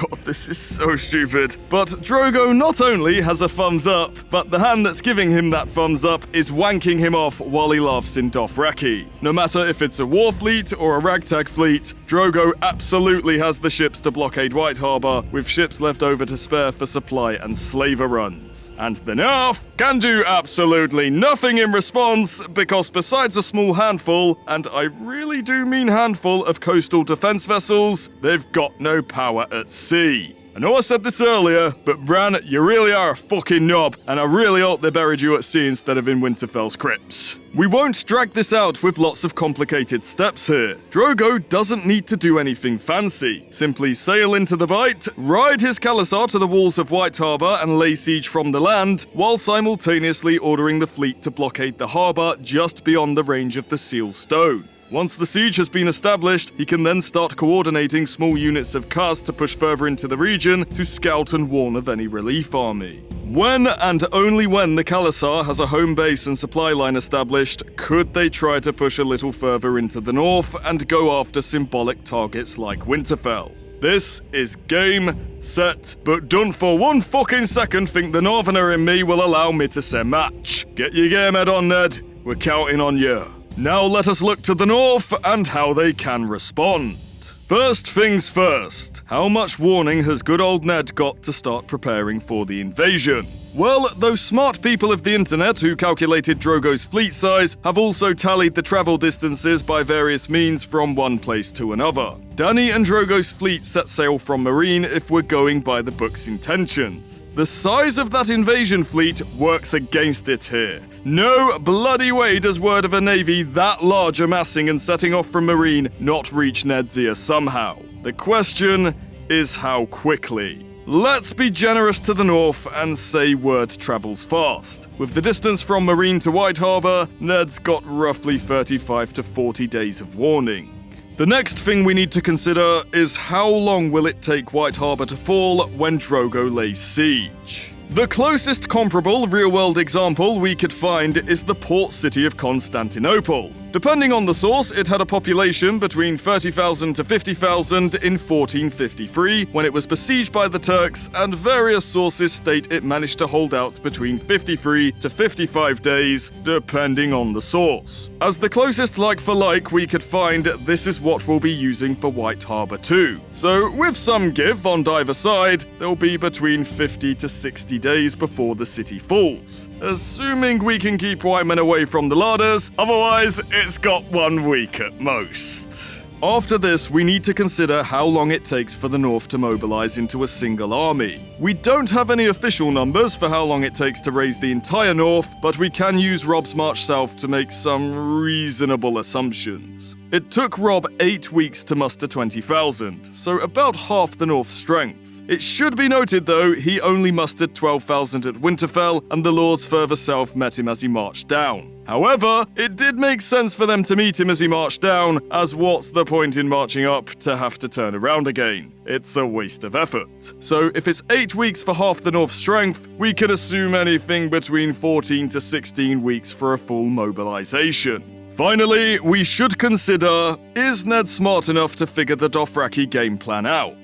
God, this is so stupid. But Drogo not only has a thumbs up, but the hand that's giving him that thumbs up is wanking him off while he laughs in Dothraki. No matter if it's a war fleet or a ragtag fleet, Drogo absolutely has the ships to blockade White Harbor, with ships left over to spare for supply and slaver runs. And the North can do absolutely nothing in response, because besides a small handful, and I really do mean handful, of coastal defense vessels, they've got no power at sea. I know I said this earlier, but Bran, you really are a fucking knob, and I really hope they buried you at sea instead of in Winterfell's crypts. We won't drag this out with lots of complicated steps here. Drogo doesn't need to do anything fancy. Simply sail into the Bight, ride his Khalasar to the walls of White Harbor and lay siege from the land, while simultaneously ordering the fleet to blockade the harbor just beyond the range of the Seal Stone. Once the siege has been established, he can then start coordinating small units of Khas to push further into the region to scout and warn of any relief army. When and only when the Khalasar has a home base and supply line established, could they try to push a little further into the north and go after symbolic targets like Winterfell. This is game, set, but don't for one fucking second think the Northerner in me will allow me to say match. Get your game head on, Ned. We're counting on you. Now let us look to the north and how they can respond. First things first, how much warning has good old Ned got to start preparing for the invasion? Well, those smart people of the internet who calculated Drogo's fleet size have also tallied the travel distances by various means from one place to another. Dany and Drogo's fleet set sail from Marine if we're going by the book's intentions. The size of that invasion fleet works against it here. No bloody way does word of a navy that large amassing and setting off from Marine not reach Ned's ear somehow. The question is how quickly. Let's be generous to the north and say word travels fast. With the distance from Marine to White Harbour, Ned's got roughly 35 to 40 days of warning. The next thing we need to consider is how long will it take White Harbour to fall when Drogo lays siege. The closest comparable real-world example we could find is the port city of Constantinople. Depending on the source, it had a population between 30,000 to 50,000 in 1453 when it was besieged by the Turks, and various sources state it managed to hold out between 53 to 55 days, depending on the source. As the closest like-for-like we could find, this is what we'll be using for White Harbour too. So, with some give on either side, there'll be between 50 to 60 days before the city falls. Assuming we can keep white men away from the larders, otherwise it's got 1 week at most. After this, we need to consider how long it takes for the North to mobilize into a single army. We don't have any official numbers for how long it takes to raise the entire North, but we can use Robb's march south to make some reasonable assumptions. It took Robb 8 weeks to muster 20,000, so about half the North's strength. It should be noted, though, he only mustered 12,000 at Winterfell, and the lords further south met him as he marched down. However, it did make sense for them to meet him as he marched down, as what's the point in marching up to have to turn around again? It's a waste of effort. So if it's 8 weeks for half the North's strength, we could assume anything between 14 to 16 weeks for a full mobilization. Finally, we should consider, is Ned smart enough to figure the Dothraki game plan out?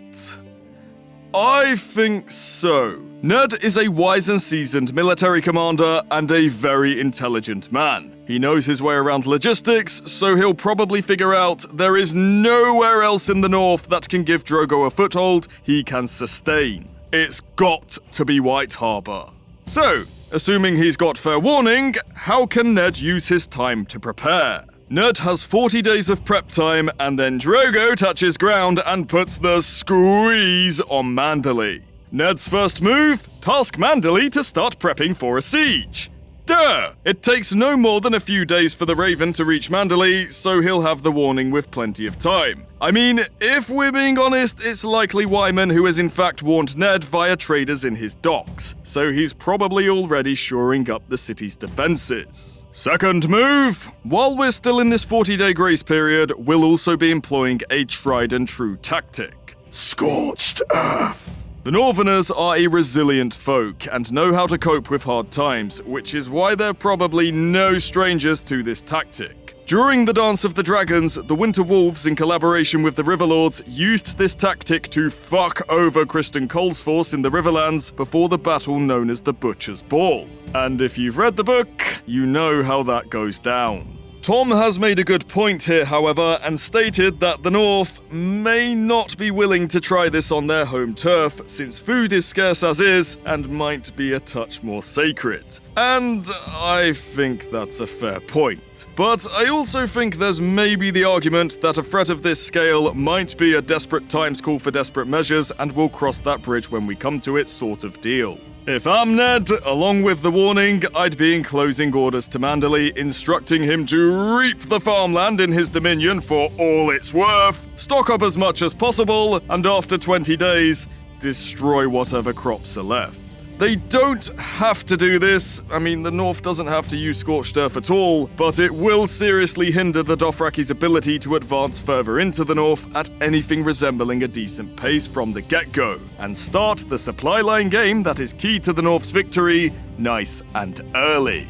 I think so. Ned is a wise and seasoned military commander and a very intelligent man. He knows his way around logistics, so he'll probably figure out there is nowhere else in the north that can give Drogo a foothold he can sustain. It's got to be White Harbour. So, assuming he's got fair warning, how can Ned use his time to prepare? Ned has 40 days of prep time, and then Drogo touches ground and puts the squeeze on Manderley. Ned's first move? Task Manderley to start prepping for a siege. Duh! It takes no more than a few days for the Raven to reach Manderley, so he'll have the warning with plenty of time. I mean, if we're being honest, it's likely Wyman who has in fact warned Ned via traders in his docks, so he's probably already shoring up the city's defenses. Second move! While we're still in this 40-day grace period, we'll also be employing a tried and true tactic. Scorched earth. The Northerners are a resilient folk and know how to cope with hard times, which is why they're probably no strangers to this tactic. During the Dance of the Dragons, the Winter Wolves, in collaboration with the Riverlords, used this tactic to fuck over Criston Cole's force in the Riverlands before the battle known as the Butcher's Ball. And if you've read the book, you know how that goes down. Tom has made a good point here, however, and stated that the North may not be willing to try this on their home turf, since food is scarce as is and might be a touch more sacred. And I think that's a fair point. But I also think there's maybe the argument that a threat of this scale might be a desperate times call for desperate measures, and we'll cross that bridge when we come to it sort of deal. If I'm Ned, along with the warning, I'd be in closing orders to Manderley, instructing him to reap the farmland in his dominion for all it's worth, stock up as much as possible, and after 20 days, destroy whatever crops are left. They don't have to do this. I mean, the North doesn't have to use scorched earth at all, but it will seriously hinder the Dothraki's ability to advance further into the North at anything resembling a decent pace from the get-go, and start the supply line game that is key to the North's victory nice and early.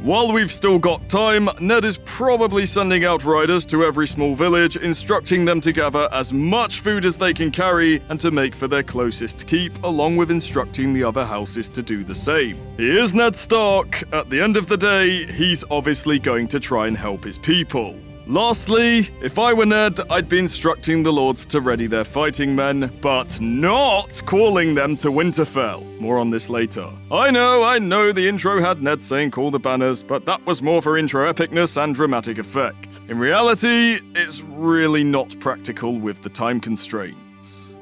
While we've still got time, Ned is probably sending out riders to every small village, instructing them to gather as much food as they can carry and to make for their closest keep, along with instructing the other houses to do the same. He is Ned Stark. At the end of the day, he's obviously going to try and help his people. Lastly, if I were Ned, I'd be instructing the lords to ready their fighting men, but not calling them to Winterfell. More on this later. I know the intro had Ned saying call the banners, but that was more for intro epicness and dramatic effect. In reality, it's really not practical with the time constraints.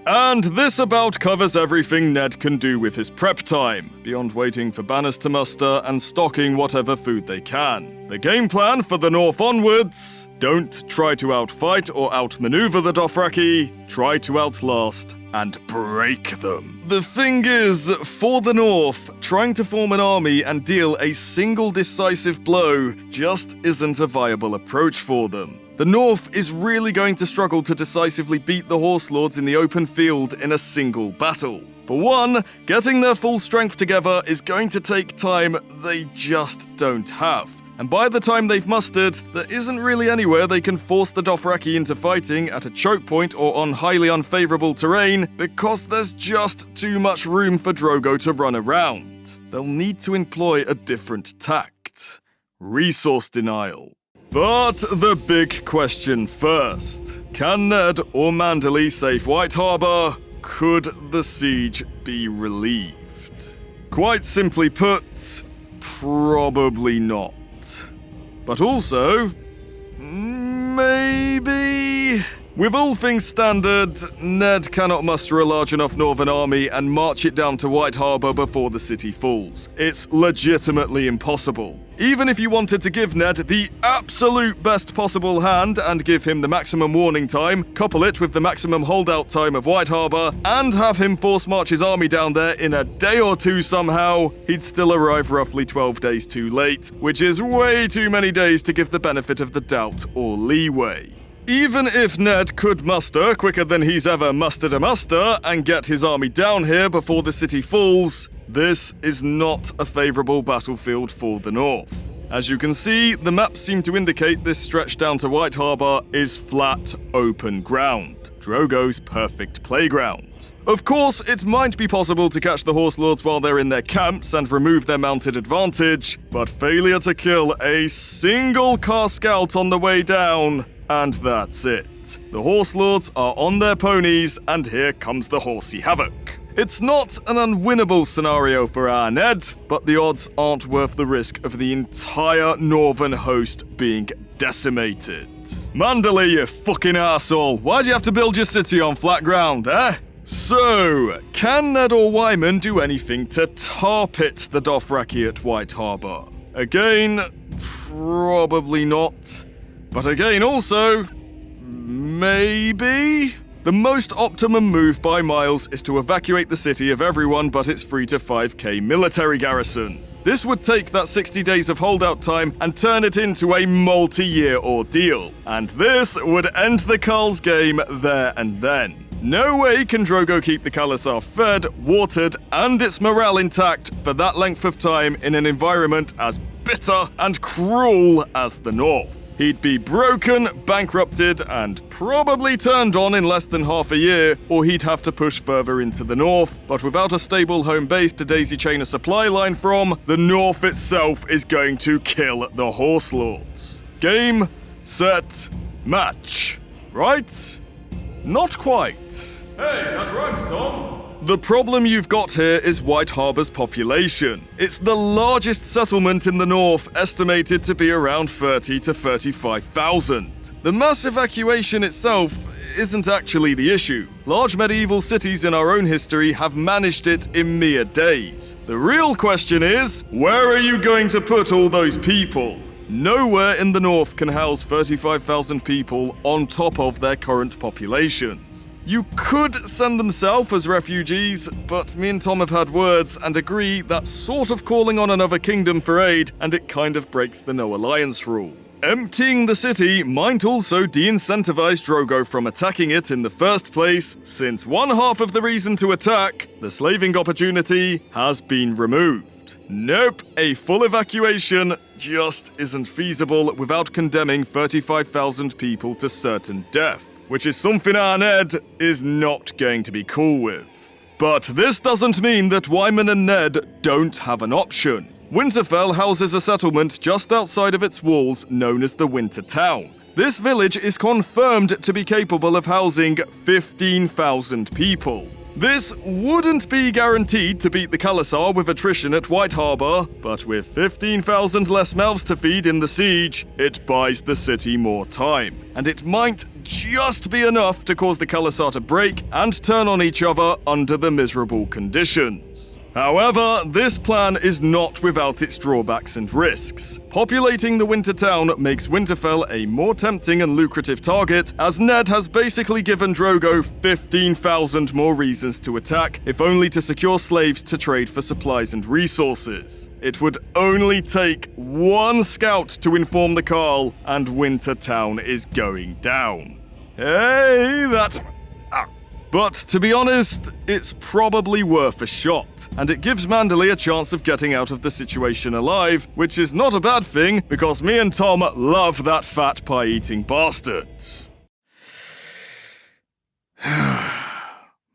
And this about covers everything Ned can do with his prep time, beyond waiting for banners to muster and stocking whatever food they can. The game plan for the North onwards: don't try to outfight or outmaneuver the Dothraki, try to outlast and break them. The thing is, for the North, trying to form an army and deal a single decisive blow just isn't a viable approach for them. The North is really going to struggle to decisively beat the Horse Lords in the open field in a single battle. For one, getting their full strength together is going to take time they just don't have. And by the time they've mustered, there isn't really anywhere they can force the Dothraki into fighting at a choke point or on highly unfavorable terrain because there's just too much room for Drogo to run around. They'll need to employ a different tact: resource denial. But the big question first: can Ned or Manderley save White Harbor? Could the siege be relieved? Quite simply put, probably not. But also, maybe. With all things standard, Ned cannot muster a large enough northern army and march it down to White Harbor before the city falls. It's legitimately impossible. Even if you wanted to give Ned the absolute best possible hand and give him the maximum warning time, couple it with the maximum holdout time of White Harbor, and have him force march his army down there in a day or two somehow, he'd still arrive roughly 12 days too late, which is way too many days to give the benefit of the doubt or leeway. Even if Ned could muster quicker than he's ever mustered a muster and get his army down here before the city falls, this is not a favourable battlefield for the North. As you can see, the maps seem to indicate this stretch down to White Harbor is flat, open ground. Drogo's perfect playground. Of course, it might be possible to catch the Horse Lords while they're in their camps and remove their mounted advantage, but failure to kill a single car scout on the way down, and that's it. The Horse Lords are on their ponies, and here comes the horsey havoc. It's not an unwinnable scenario for our Ned, but the odds aren't worth the risk of the entire northern host being decimated. Manderley, you fucking arsehole, why'd you have to build your city on flat ground, eh? So, can Ned or Wyman do anything to tar pit the Dothraki at White Harbor? Again, probably not. But again also, maybe? The most optimum move by miles is to evacuate the city of everyone but its 3 to 5k military garrison. This would take that 60 days of holdout time and turn it into a multi-year ordeal. And this would end the Khal's game there and then. No way can Drogo keep the Khalasar fed, watered, and its morale intact for that length of time in an environment as bitter and cruel as the North. He'd be broken, bankrupted, and probably turned on in less than half a year, or he'd have to push further into the North. But without a stable home base to daisy chain a supply line from, the North itself is going to kill the Horse Lords. Game, set, match. Right? Not quite. Hey, that rhymes, Tom. The problem you've got here is White Harbor's population. It's the largest settlement in the north, estimated to be around 30 to 35,000. The mass evacuation itself isn't actually the issue. Large medieval cities in our own history have managed it in mere days. The real question is, where are you going to put all those people? Nowhere in the north can house 35,000 people on top of their current populations. You could send them south as refugees, but me and Tom have had words and agree that's sort of calling on another kingdom for aid, and it kind of breaks the no alliance rule. Emptying the city might also de-incentivize Drogo from attacking it in the first place, since one half of the reason to attack, the slaving opportunity, has been removed. Nope, a full evacuation just isn't feasible without condemning 35,000 people to certain death, which is something our Ned is not going to be cool with. But this doesn't mean that Wyman and Ned don't have an option. Winterfell houses a settlement just outside of its walls known as the Winter Town. This village is confirmed to be capable of housing 15,000 people. This wouldn't be guaranteed to beat the Khalasar with attrition at White Harbor, but with 15,000 less mouths to feed in the siege, it buys the city more time. And it might just be enough to cause the Khalasar to break and turn on each other under the miserable conditions. However, this plan is not without its drawbacks and risks. Populating the Winter Town makes Winterfell a more tempting and lucrative target, as Ned has basically given Drogo 15,000 more reasons to attack, if only to secure slaves to trade for supplies and resources. It would only take one scout to inform the Khal, and Winter Town is going down. Hey, that's... But to be honest, it's probably worth a shot, and it gives Manderley a chance of getting out of the situation alive, which is not a bad thing, because me and Tom love that fat pie-eating bastard.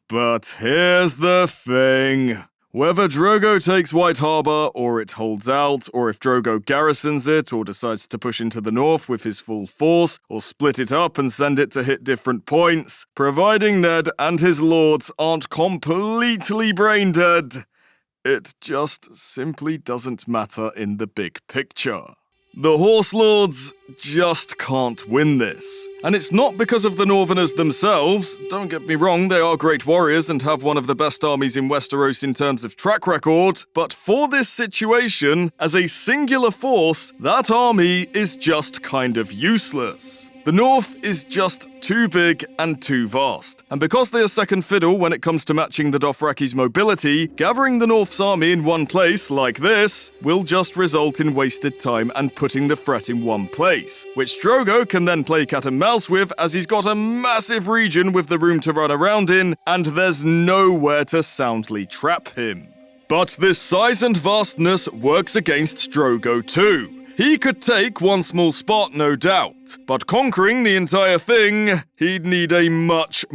But here's the thing. Whether Drogo takes White Harbor, or it holds out, or if Drogo garrisons it, or decides to push into the north with his full force, or split it up and send it to hit different points, providing Ned and his lords aren't completely brain dead, it just simply doesn't matter in the big picture. The Horse Lords just can't win this. And it's not because of the Northerners themselves. Don't get me wrong, they are great warriors and have one of the best armies in Westeros in terms of track record. But for this situation, as a singular force, that army is just kind of useless. The North is just too big and too vast, and because they are second fiddle when it comes to matching the Dothraki's mobility, gathering the North's army in one place, like this, will just result in wasted time and putting the threat in one place, which Drogo can then play cat and mouse with as he's got a massive region with the room to run around in, and there's nowhere to soundly trap him. But this size and vastness works against Drogo too. He could take one small spot, no doubt, but conquering the entire thing, he'd need a much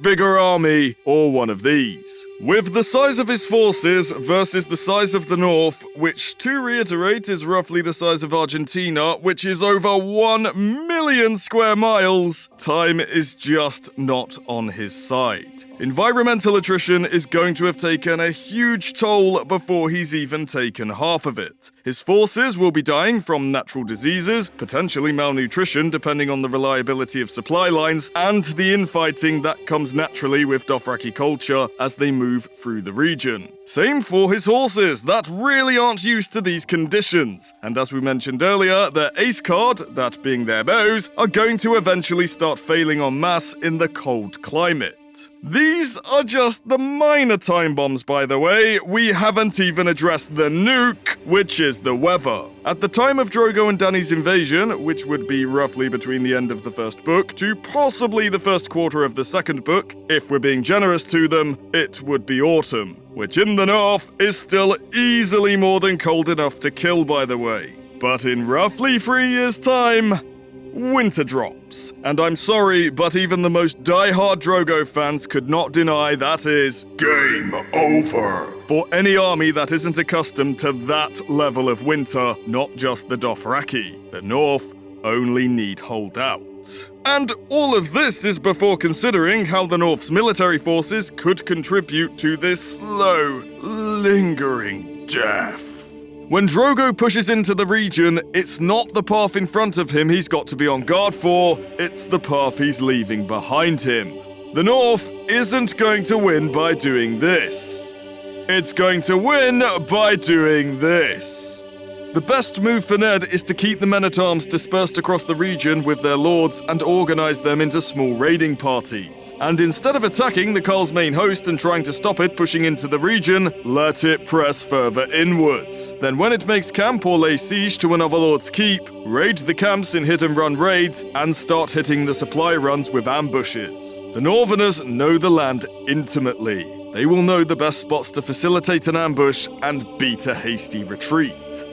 bigger army, or one of these. With the size of his forces versus the size of the North, which, to reiterate, is roughly the size of Argentina, which is over 1 million square miles, time is just not on his side. Environmental attrition is going to have taken a huge toll before he's even taken half of it. His forces will be dying from natural diseases, potentially malnutrition depending on the reliability of supply lines, and the infighting that comes naturally with Dothraki culture as they move through the region. Same for his horses that really aren't used to these conditions, and as we mentioned earlier, their ace card, that being their bows, are going to eventually start failing en masse in the cold climate. These are just the minor time bombs, by the way. We haven't even addressed the nuke, which is the weather. At the time of Drogo and Dany's invasion, which would be roughly between the end of the first book to possibly the first quarter of the second book, if we're being generous to them, it would be autumn, which in the north is still easily more than cold enough to kill, by the way. But in roughly 3 years' time, winter drops. And I'm sorry, but even the most die-hard Drogo fans could not deny that is Game over. for any army that isn't accustomed to that level of winter, not just the Dothraki. The North only need hold out. And all of this is before considering how the North's military forces could contribute to this slow, lingering death. When Drogo pushes into the region, it's not the path in front of him he's got to be on guard for, it's the path he's leaving behind him. The North isn't going to win by doing this. It's going to win by doing this. The best move for Ned is to keep the men-at-arms dispersed across the region with their lords and organize them into small raiding parties. And instead of attacking the Khal's main host and trying to stop it pushing into the region, let it press further inwards. Then when it makes camp or lay siege to another lord's keep, raid the camps in hit-and-run raids and start hitting the supply runs with ambushes. The Northerners know the land intimately. They will know the best spots to facilitate an ambush and beat a hasty retreat.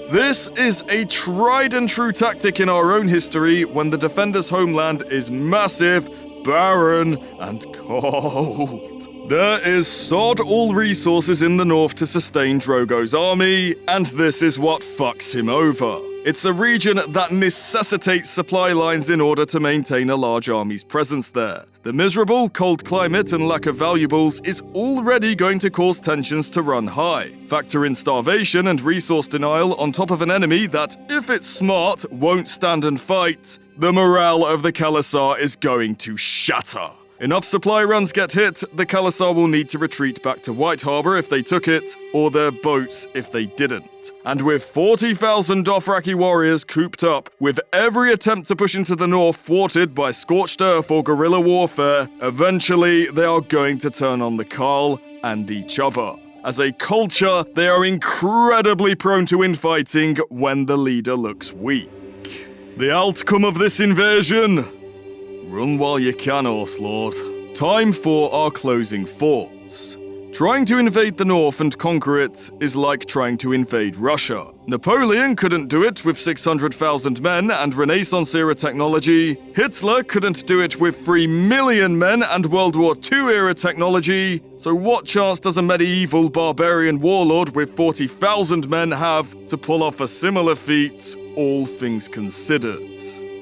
This is a tried and true tactic in our own history when the defender's homeland is massive, barren, and cold. There is sod all resources in the north to sustain Drogo's army, and this is what fucks him over. It's a region that necessitates supply lines in order to maintain a large army's presence there. The miserable, cold climate and lack of valuables is already going to cause tensions to run high. Factor in starvation and resource denial on top of an enemy that, if it's smart, won't stand and fight. The morale of the Khalasar is going to shatter. Enough supply runs get hit, the Khalasar will need to retreat back to White Harbor if they took it, or their boats if they didn't. And with 40,000 Dothraki warriors cooped up, with every attempt to push into the north thwarted by scorched earth or guerrilla warfare, eventually they are going to turn on the Khal and each other. As a culture, they are incredibly prone to infighting when the leader looks weak. The outcome of this invasion? Run while you can, Horse Lord. Time for our closing thoughts. Trying to invade the north and conquer it is like trying to invade Russia. Napoleon couldn't do it with 600,000 men and Renaissance-era technology. Hitler couldn't do it with 3 million men and World War II-era technology. So what chance does a medieval barbarian warlord with 40,000 men have to pull off a similar feat, all things considered?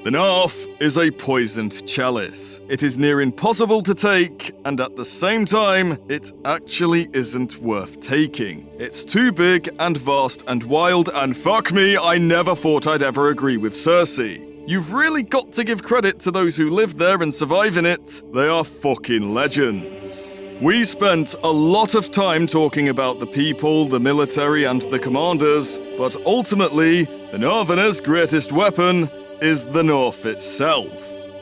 The North is a poisoned chalice. It is near impossible to take, and at the same time, it actually isn't worth taking. It's too big and vast and wild, and fuck me, I never thought I'd ever agree with Cersei. You've really got to give credit to those who live there and survive in it. They are fucking legends. We spent a lot of time talking about the people, the military, and the commanders, but ultimately, the Northerners' greatest weapon is the North itself.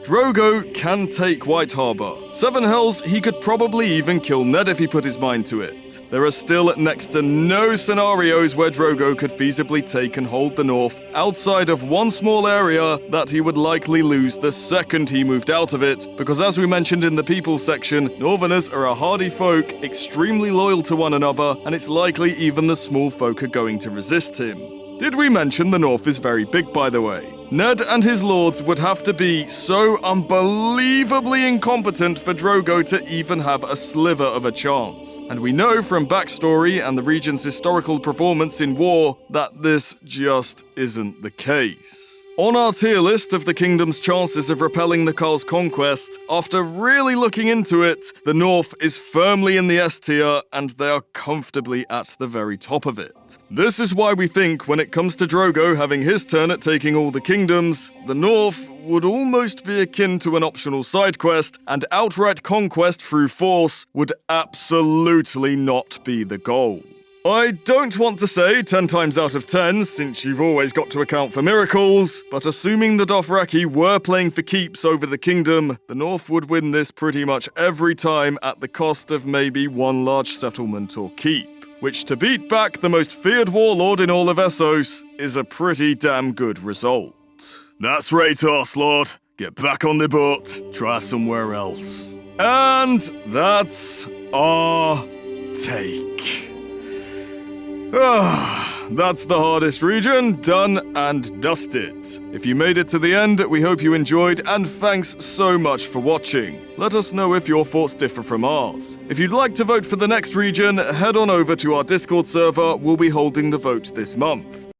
Drogo can take White Harbor. Seven Hells, he could probably even kill Ned if he put his mind to it. There are still next to no scenarios where Drogo could feasibly take and hold the North outside of one small area that he would likely lose the second he moved out of it, because as we mentioned in the people section, Northerners are a hardy folk, extremely loyal to one another, and it's likely even the small folk are going to resist him. Did we mention the North is very big, by the way? Ned and his lords would have to be so unbelievably incompetent for Drogo to even have a sliver of a chance. And we know from backstory and the region's historical performance in war that this just isn't the case. On our tier list of the kingdom's chances of repelling the Khal's conquest, after really looking into it, the North is firmly in the S tier and they are comfortably at the very top of it. This is why we think when it comes to Drogo having his turn at taking all the kingdoms, the North would almost be akin to an optional side quest, and outright conquest through force would absolutely not be the goal. I don't want to say 10 times out of 10, since you've always got to account for miracles, but assuming the Dothraki were playing for keeps over the kingdom, the North would win this pretty much every time at the cost of maybe one large settlement or keep, which to beat back the most feared warlord in all of Essos is a pretty damn good result. That's right, Horse Lord. Get back on the boat, try somewhere else. And that's our take. That's the hardest region, done and dusted. If you made it to the end, we hope you enjoyed, and thanks so much for watching. Let us know if your thoughts differ from ours. If you'd like to vote for the next region, head on over to our Discord server. We'll be holding the vote this month.